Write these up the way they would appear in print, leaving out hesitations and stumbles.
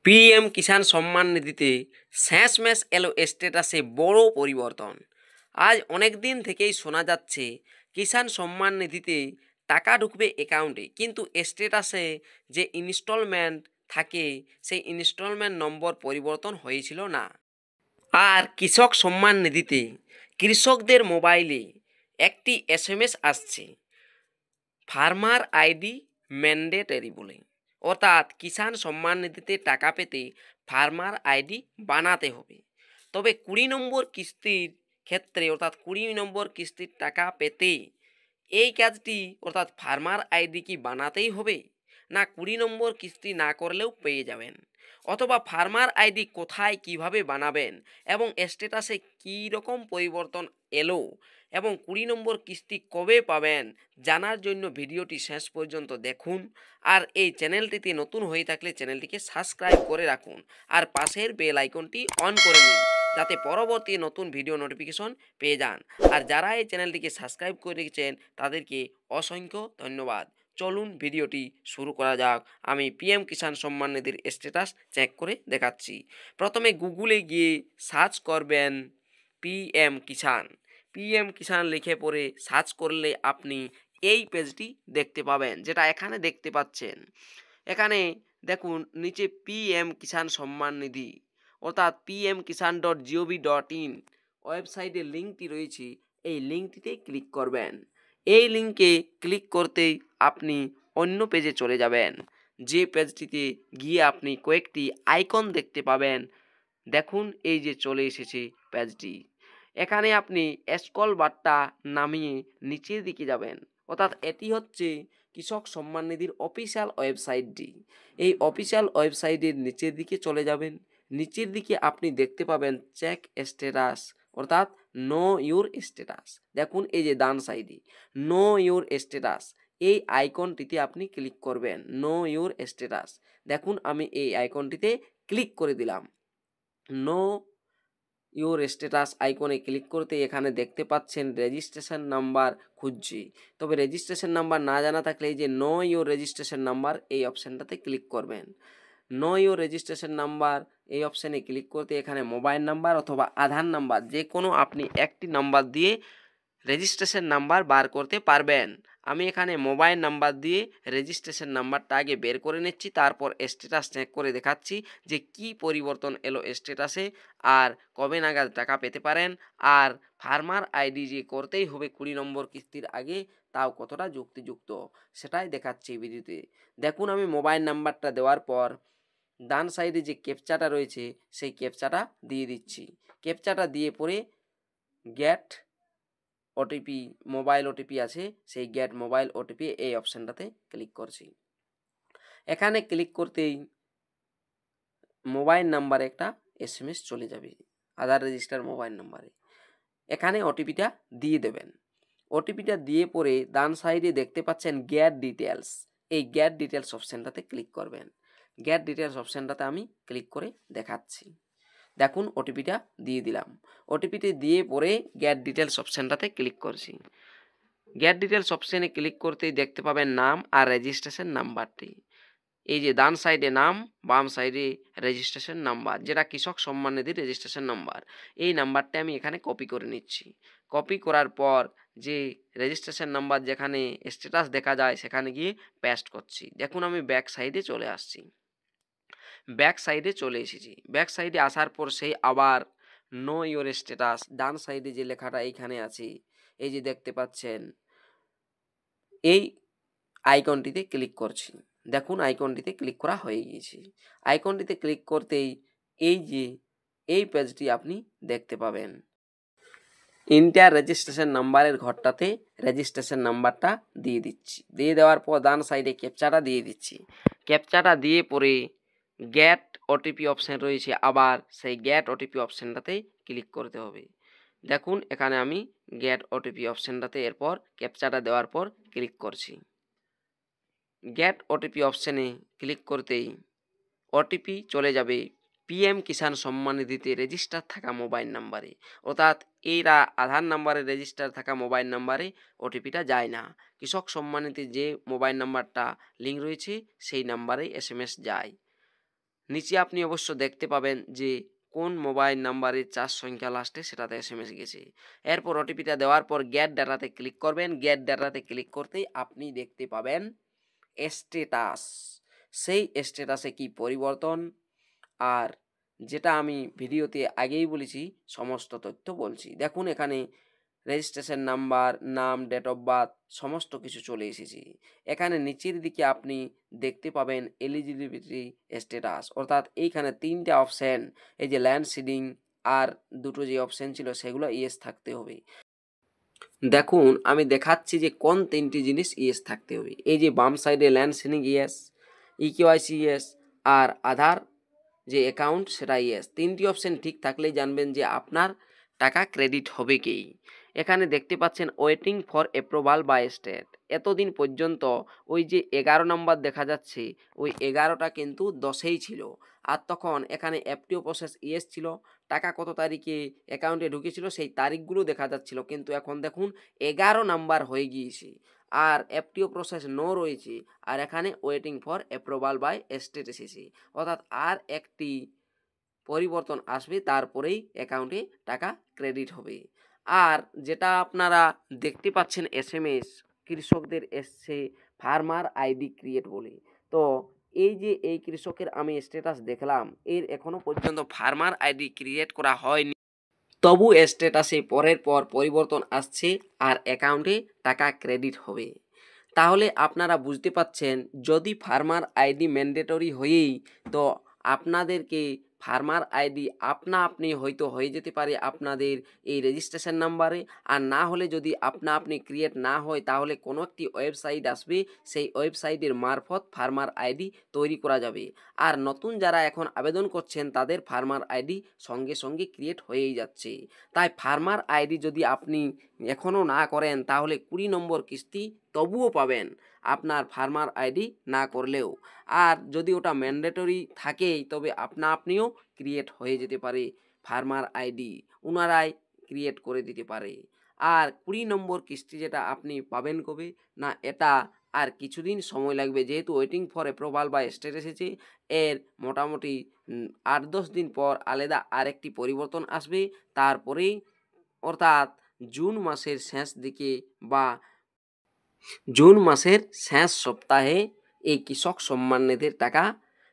PM Kisan Samman নিধিতে শেষমেশ এলো স্ট্যাটাসে বড় পরিবর্তন। আজ অনেক দিন থেকেই শোনা যাচ্ছে কিষাণ সম্মান নিধিতে টাকা ঢুকবে অ্যাকাউন্টে, কিন্তু স্ট্যাটাসে যে ইনস্টলমেন্ট থাকে সেই ইনস্টলমেন্ট নম্বর পরিবর্তন হয়েছিল না। আর কৃষক সম্মান নিধিতে কৃষকদের মোবাইলে একটি এসএমএস আসছে, ফার্মার আইডি ম্যান্ডেটরি বলে। অর্থাৎ কিষাণ সম্মান নিধিতে টাকা পেতে ফার্মার আইডি বানাতে হবে। তবে 20 নম্বর কিস্তির ক্ষেত্রে অর্থাৎ 20 নম্বর কিস্তির টাকা পেতে এই কাজটি অর্থাৎ ফার্মার আইডি কি বানাতেই হবে, না 20 নম্বর কিস্তি না করলেও পেয়ে যাবেন, অথবা ফার্মার আইডি কোথায় কিভাবে বানাবেন এবং স্ট্যাটাসে কী রকম পরিবর্তন এলো এবং 20 নম্বর কিস্তি কবে পাবেন জানার জন্য ভিডিওটি শেষ পর্যন্ত দেখুন। আর এই চ্যানেলটিতে নতুন হয়ে থাকলে চ্যানেলটিকে সাবস্ক্রাইব করে রাখুন আর পাশের বেল আইকনটি অন করে নিন, যাতে পরবর্তী নতুন ভিডিও নোটিফিকেশন পেয়ে যান। আর যারা এই চ্যানেলটিকে সাবস্ক্রাইব করে রেখেছেন তাদেরকে অসংখ্য ধন্যবাদ। চলুন ভিডিওটি শুরু করা যাক। আমি PM Kisan Samman নিধির status check করে দেখাচ্ছি। প্রথমে গুগলে গিয়ে সার্চ করবেন পিএম কিষাণ। পিএম কিষাণ লিখে পড়ে সার্চ করলে আপনি এই পেজটি দেখতে পাবেন, যেটা এখানে দেখতে পাচ্ছেন। এখানে দেখুন নিচে পিএম কিষাণ সম্মান নিধি অর্থাৎ pmkisan.gov.in ওয়েবসাইটের লিঙ্কটি রয়েছে, এই লিঙ্কটিতে ক্লিক করবেন। এই লিঙ্কে ক্লিক করতেই আপনি অন্য পেজে চলে যাবেন, যে পেজটিতে গিয়ে আপনি কয়েকটি আইকন দেখতে পাবেন। দেখুন এই যে চলে এসেছে পেজটি। এখানে আপনি স্ক্রল বারটা নামিয়ে নিচের দিকে যাবেন, অর্থাৎ এটি হচ্ছে কৃষক সম্মান নিধির অফিসিয়াল ওয়েবসাইটটি। এই অফিসিয়াল ওয়েবসাইটের নিচের দিকে চলে যাবেন। নিচের দিকে আপনি দেখতে পাবেন চেক স্ট্যাটাস অর্থাৎ নো ইউর স্ট্যাটাস। দেখুন এই যে ডান সাইডে নো ইউর স্ট্যাটাস, এই আইকনটিতে আপনি ক্লিক করবেন। নো ইউর স্ট্যাটাস, দেখুন আমি এই আইকনটিতে ক্লিক করে দিলাম। নো ইউর স্ট্যাটাস আইকনে ক্লিক করতে এখানে দেখতে পাচ্ছেন রেজিস্ট্রেশন নাম্বার খুঁজছি। তবে রেজিস্ট্রেশন নাম্বার না জানা থাকলে এই যে নো ইউর রেজিস্ট্রেশন নাম্বার এই অপশানটাতে ক্লিক করবেন। নো ইউর রেজিস্ট্রেশন নাম্বার এই অপশানে ক্লিক করতে এখানে মোবাইল নাম্বার অথবা আধার নাম্বার যে কোনো আপনি একটি নাম্বার দিয়ে রেজিস্ট্রেশন নাম্বার বার করতে পারবেন। আমি এখানে মোবাইল নাম্বার দিয়ে রেজিস্ট্রেশন নাম্বারটা আগে বের করে নিচ্ছি, তারপর স্ট্যাটাস চেক করে দেখাচ্ছি যে কি পরিবর্তন এলো স্ট্যাটাসে আর কবে নাগাদ টাকা পেতে পারেন। আর ফার্মার আইডি যে করতেই হবে 20 নম্বর কিস্তির আগে, তাও কতটা যুক্তিযুক্ত সেটাই দেখাচ্ছি এই ভিডিওতে। দেখুন আমি মোবাইল নাম্বারটা দেওয়ার পর ডান সাইডে যে ক্যাপচাটা রয়েছে সেই ক্যাপচাটা দিয়ে দিচ্ছি। ক্যাপচাটা দিয়ে পরে গেট ওটিপি মোবাইল ওটিপি আছে, সেই গেট মোবাইল ওটিপি এই অপশানটাতে ক্লিক করছি। এখানে ক্লিক করতেই মোবাইল নাম্বারে একটা এসএমএস চলে যাবে, আধার রেজিস্টার মোবাইল নাম্বারে। এখানে ওটিপিটা দিয়ে দেবেন। ওটিপিটা দিয়ে পরে ডান সাইডে দেখতে পাচ্ছেন গেট ডিটেলস, এই গেট ডিটেলস অপশানটাতে ক্লিক করবেন। গেট ডিটেলস অপশানটাতে আমি ক্লিক করে দেখাচ্ছি। দেখুন ওটিপিটা দিয়ে দিলাম। ওটিপিটি দিয়ে পরে গেট ডিটেলস অপশানটাতে ক্লিক করছি। গেট ডিটেলস অপশানে ক্লিক করতেই দেখতে পাবেন নাম আর রেজিস্ট্রেশন নাম্বারটি। এই যে ডান সাইডে নাম, বাম সাইডে রেজিস্ট্রেশন নাম্বার, যেটা কৃষক সম্মান নিধির রেজিস্ট্রেশন নাম্বার। এই নাম্বারটা আমি এখানে কপি করে নিচ্ছি। কপি করার পর যে রেজিস্ট্রেশন নাম্বার যেখানে স্ট্যাটাস দেখা যায় সেখানে গিয়ে পেস্ট করছি। দেখুন আমি ব্যাক সাইডে চলে আসছি। ব্যাক সাইডে চলে এসেছি। ব্যাক সাইডে আসার পর সেই আবার নো ইওর স্ট্যাটাস ডান সাইডে যে লেখাটা এইখানে আছে, এই যে দেখতে পাচ্ছেন এই আইকনটিতে ক্লিক করছি। দেখুন আইকনটিতে ক্লিক করা হয়ে গিয়েছে। আইকনটিতে ক্লিক করতেই এই যে এই পেজটি আপনি দেখতে পাবেন। ইন্টার রেজিস্ট্রেশন নাম্বারের ঘরটাতে রেজিস্ট্রেশন নাম্বারটা দিয়ে দিচ্ছি। দিয়ে দেওয়ার পর ডান সাইডে ক্যাপচাটা দিয়ে দিচ্ছি। ক্যাপচাটা দিয়ে পরে গেট ওটিপি অপশান রয়েছে, আবার সেই গেট ওটিপি অপশানটাতেই ক্লিক করতে হবে। দেখুন এখানে আমি গেট ওটিপি অপশানটাতে এরপর ক্যাপচাটা দেওয়ার পর ক্লিক করছি। গেট ওটিপি অপশানে ক্লিক করতেই ওটিপি চলে যাবে পিএম কিষাণ সম্মান নিধিতে রেজিস্টার থাকা মোবাইল নাম্বারে, অর্থাৎ এরা আধার নাম্বারে রেজিস্টার থাকা মোবাইল নাম্বারে ওটিপিটা যায় না। কৃষক সম্মান নিধিতে যে মোবাইল নাম্বারটা লিঙ্ক রয়েছে সেই নাম্বারে এসএমএস যায়। নিচে আপনি অবশ্য দেখতে পাবেন যে কোন মোবাইল নাম্বারে 4 সংখ্যা লাস্টে সেটাতে এসএমএস গেছে। এরপর ওটিপিটা দেওয়ার পর গেট ডাটাতে ক্লিক করবেন। গেট ডাটাতে ক্লিক করতেই আপনি দেখতে পাবেন স্ট্যাটাস। সেই স্ট্যাটাসে কি পরিবর্তন, আর যেটা আমি ভিডিওতে আগেই বলেছি সমস্ত তথ্য বলছি। দেখুন এখানে রেজিস্ট্রেশন নাম্বার, নাম, ডেট অফ বার্থ সমস্ত কিছু চলে এসেছে। এখানে নিচের দিকে আপনি দেখতে পাবেন এলিজিবিলিটি স্ট্যাটাস, অর্থাৎ এইখানে 3টে অপশন, এই যে ল্যান্ড সিডিং আর দুটো যে অপশন ছিল সেগুলো ইয়েস থাকতে হবে। দেখুন আমি দেখাচ্ছি যে কোন 3টি জিনিস ইয়েস থাকতে হবে। এই যে বাম সাইডে land seeding yes, eKYC yes, আর আধার যে অ্যাকাউন্ট সেটা ইয়েস। 3টি অপশন ঠিক থাকলেই জানবেন যে আপনার টাকা ক্রেডিট হবে কি। এখানে দেখতে পাচ্ছেন waiting for approval by state. এতদিন পর্যন্ত ওই যে 11 নম্বর দেখা যাচ্ছে, ওই 11টা কিন্তু 10এই ছিল। আর তখন এখানে এফটিও প্রসেস ইয়েস ছিল, টাকা কত তারিখে অ্যাকাউন্টে ঢুকেছিল সেই তারিখগুলো দেখা যাচ্ছিল, কিন্তু এখন দেখুন 11 নাম্বার হয়ে গিয়েছে আর এফটিও প্রসেস নো রয়েছে, আর এখানে waiting for approval by state এসেছে। অর্থাৎ আর একটি পরিবর্তন আসবে, তারপরেই অ্যাকাউন্টে টাকা ক্রেডিট হবে। আর যেটা আপনারা দেখতে পাচ্ছেন এসএমএস কৃষকদের এসছে ফার্মার আইডি ক্রিয়েট বলে, তো এই যে এই কৃষকের আমি স্ট্যাটাস দেখলাম, এর এখনো পর্যন্ত ফার্মার আইডি ক্রিয়েট করা হয়নি, তবু স্ট্যাটাসে পরের পর পরিবর্তন আসছে আর অ্যাকাউন্টে টাকা ক্রেডিট হবে। তাহলে আপনারা বুঝতে পাচ্ছেন যদি ফার্মার আইডি ম্যান্ডেটরি হয়েই, তো আপনাদেরকে ফার্মার আইডি আপনা আপনি হয়তো হয়ে যেতে পারে আপনাদের এই রেজিস্ট্রেশন নাম্বারে, আর না হলে যদি আপনা আপনি ক্রিয়েট না হয় তাহলে কোনো একটি ওয়েবসাইট আসবে, সেই ওয়েবসাইটের মারফত ফার্মার আইডি তৈরি করা যাবে। আর নতুন যারা এখন আবেদন করছেন তাদের ফার্মার আইডি সঙ্গে সঙ্গে ক্রিয়েট হয়েই যাচ্ছে। তাই ফার্মার আইডি যদি আপনি এখনও না করেন তাহলে 20 নম্বর কিস্তি তবুও পাবেন আপনার ফার্মার আইডি না করলেও। আর যদি ওটা ম্যান্ডেটরি থাকেই তবে আপনা আপনিও ক্রিয়েট হয়ে যেতে পারে ফার্মার আইডি, ওনারাই ক্রিয়েট করে দিতে পারে। আর 20 নম্বর কিস্তি যেটা আপনি পাবেন কবে না, এটা আর কিছুদিন সময় লাগবে, যেহেতু ওয়েটিং ফর অ্যাপ্রুভাল বা স্টেট এসেছে, এর মোটামুটি 8-10 দিন পর আলাদা আরেকটি পরিবর্তন আসবে। তারপরেই অর্থাৎ জুন মাসের শেষ দিকে বা জুন মাসের শেষ সপ্তাহে এই কৃষক সম্মান নিধির টাকা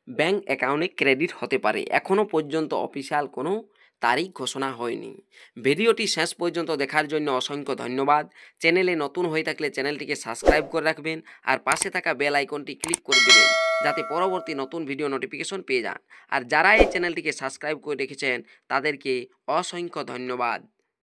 ব্যাংক অ্যাকাউন্টে ক্রেডিট হতে পারে। এখনও পর্যন্ত অফিসিয়াল কোনো তারিখ ঘোষণা হয়নি। ভিডিওটি শেষ পর্যন্ত দেখার জন্য অসংখ্য ধন্যবাদ। চ্যানেলে নতুন হয়ে থাকলে চ্যানেলটিকে সাবস্ক্রাইব করে রাখবেন আর পাশে থাকা বেল আইকনটি ক্লিক করে দেবেন যাতে পরবর্তী নতুন ভিডিও নোটিফিকেশন পেয়ে যান। আর যারা এই চ্যানেলটিকে সাবস্ক্রাইব করে রেখেছেন তাদেরকে অসংখ্য ধন্যবাদ।